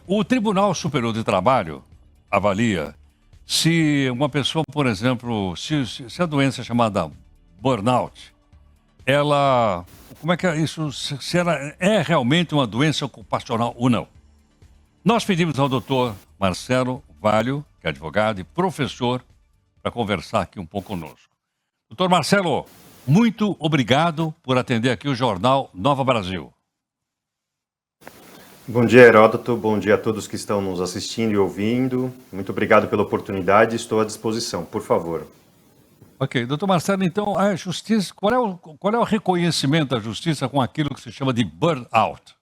O Tribunal Superior de Trabalho avalia se uma pessoa, por exemplo, se a doença é chamada burnout, ela, como é que é isso, se ela é realmente uma doença ocupacional ou não. Nós pedimos ao doutor Marcelo Valho, que é advogado e professor, para conversar aqui um pouco conosco. Doutor Marcelo, muito obrigado por atender aqui o Jornal Nova Brasil. Bom dia, Heródoto. Bom dia a todos que estão nos assistindo e ouvindo. Muito obrigado pela oportunidade. Estou à disposição, por favor. Ok, doutor Marcelo, então, a justiça, qual é o reconhecimento da justiça com aquilo que se chama de burnout?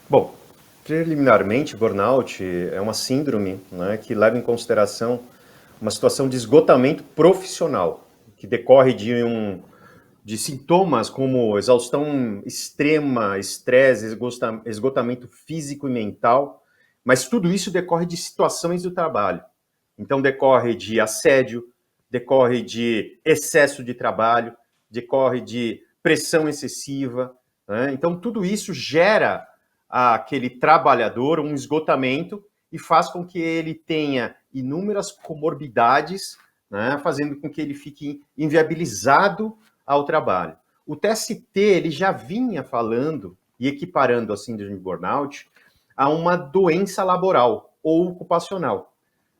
Bom, preliminarmente, burnout é uma síndrome, né, que leva em consideração uma situação de esgotamento profissional, que decorre de sintomas como exaustão extrema, estresse, esgotamento físico e mental, mas tudo isso decorre de situações do trabalho. Então, decorre de assédio, decorre de excesso de trabalho, decorre de pressão excessiva, né? Então, tudo isso gera àquele trabalhador um esgotamento e faz com que ele tenha inúmeras comorbidades, né, fazendo com que ele fique inviabilizado ao trabalho. O TST ele já vinha falando e equiparando a síndrome de burnout a uma doença laboral ou ocupacional.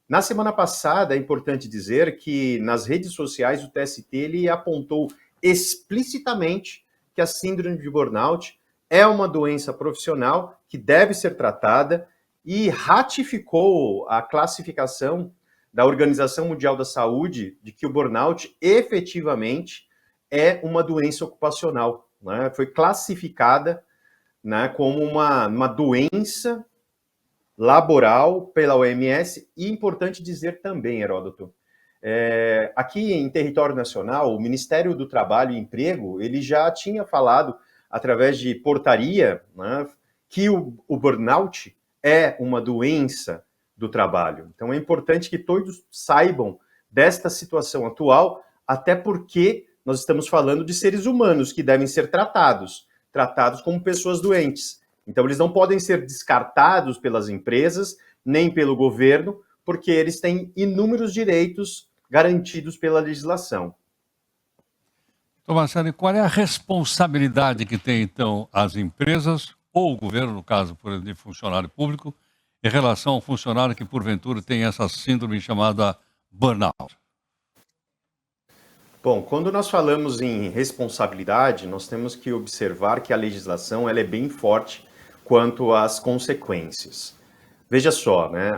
Na semana passada, é importante dizer que nas redes sociais o TST ele apontou explicitamente que a síndrome de burnout é uma doença profissional que deve ser tratada e ratificou a classificação da Organização Mundial da Saúde de que o burnout efetivamente é uma doença ocupacional, né? Foi classificada, né, como uma doença laboral pela OMS, e importante dizer também, Heródoto, aqui em território nacional, o Ministério do Trabalho e Emprego, ele já tinha falado, através de portaria, né, que o burnout é uma doença do trabalho. Então é importante que todos saibam desta situação atual, até porque nós estamos falando de seres humanos que devem ser tratados como pessoas doentes. Então, eles não podem ser descartados pelas empresas, nem pelo governo, porque eles têm inúmeros direitos garantidos pela legislação. Doutor Marcelo, e qual é a responsabilidade que tem, então, as empresas ou o governo, no caso, por exemplo, de funcionário público, em relação ao funcionário que, porventura, tem essa síndrome chamada burnout? Bom, quando nós falamos em responsabilidade, nós temos que observar que a legislação ela é bem forte quanto às consequências. Veja só, né,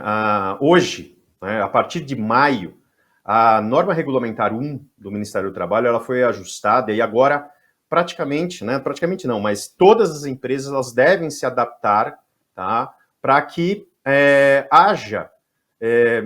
hoje, né, a partir de maio, a norma regulamentar 1 do Ministério do Trabalho ela foi ajustada e agora praticamente não, mas todas as empresas elas devem se adaptar, tá, para que haja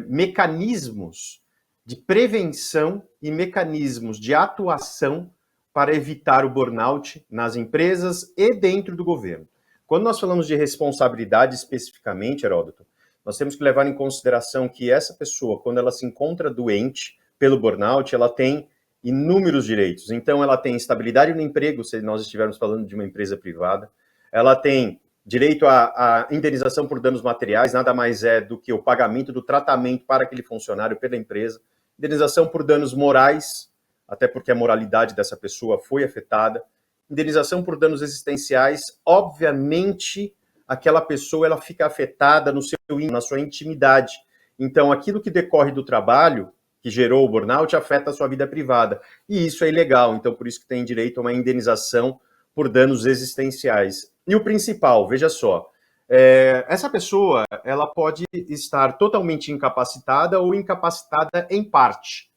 mecanismos de prevenção e mecanismos de atuação para evitar o burnout nas empresas e dentro do governo. Quando nós falamos de responsabilidade especificamente, Heródoto, nós temos que levar em consideração que essa pessoa, quando ela se encontra doente pelo burnout, ela tem inúmeros direitos. Então, ela tem estabilidade no emprego, se nós estivermos falando de uma empresa privada, ela tem direito à indenização por danos materiais, nada mais é do que o pagamento do tratamento para aquele funcionário pela empresa, indenização por danos morais, até porque a moralidade dessa pessoa foi afetada, indenização por danos existenciais, obviamente aquela pessoa ela fica afetada na sua intimidade. Então, aquilo que decorre do trabalho, que gerou o burnout, afeta a sua vida privada. E isso é ilegal, então por isso que tem direito a uma indenização por danos existenciais. E o principal, veja só, essa pessoa ela pode estar totalmente incapacitada ou incapacitada em parte.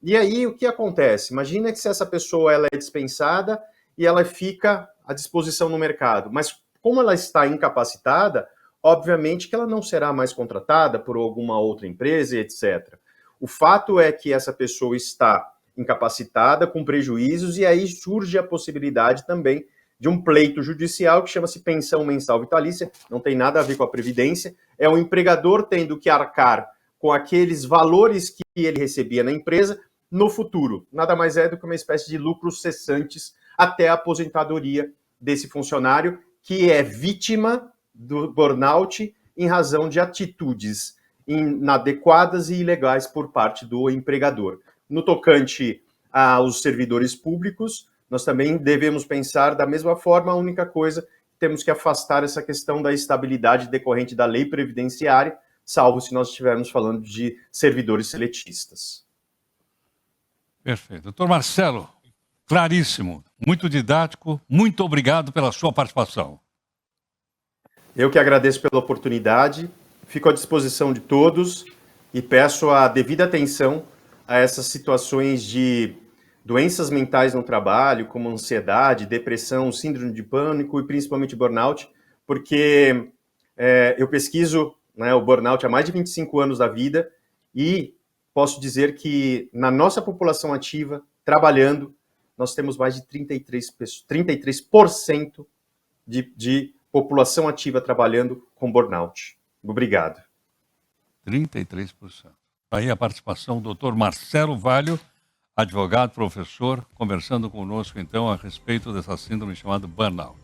E aí, o que acontece? Imagina que se essa pessoa ela é dispensada e ela fica à disposição no mercado. Mas como ela está incapacitada, obviamente que ela não será mais contratada por alguma outra empresa, etc. O fato é que essa pessoa está incapacitada, com prejuízos, e aí surge a possibilidade também de um pleito judicial que chama-se pensão mensal vitalícia, não tem nada a ver com a Previdência, é o empregador tendo que arcar com aqueles valores que ele recebia na empresa no futuro. Nada mais é do que uma espécie de lucros cessantes até a aposentadoria desse funcionário, que é vítima do burnout em razão de atitudes inadequadas e ilegais por parte do empregador. No tocante aos servidores públicos, nós também devemos pensar da mesma forma, a única coisa, temos que afastar essa questão da estabilidade decorrente da lei previdenciária, salvo se nós estivermos falando de servidores seletistas. Perfeito. Doutor Marcelo, claríssimo, muito didático, muito obrigado pela sua participação. Eu que agradeço pela oportunidade, fico à disposição de todos e peço a devida atenção a essas situações de doenças mentais no trabalho, como ansiedade, depressão, síndrome de pânico e principalmente burnout, porque eu pesquiso, né, o burnout há mais de 25 anos da vida e posso dizer que na nossa população ativa, trabalhando, nós temos mais de 33% de população ativa trabalhando com burnout. Obrigado. 33%. Aí a participação do doutor Marcelo Valho, advogado, professor, conversando conosco então a respeito dessa síndrome chamada burnout.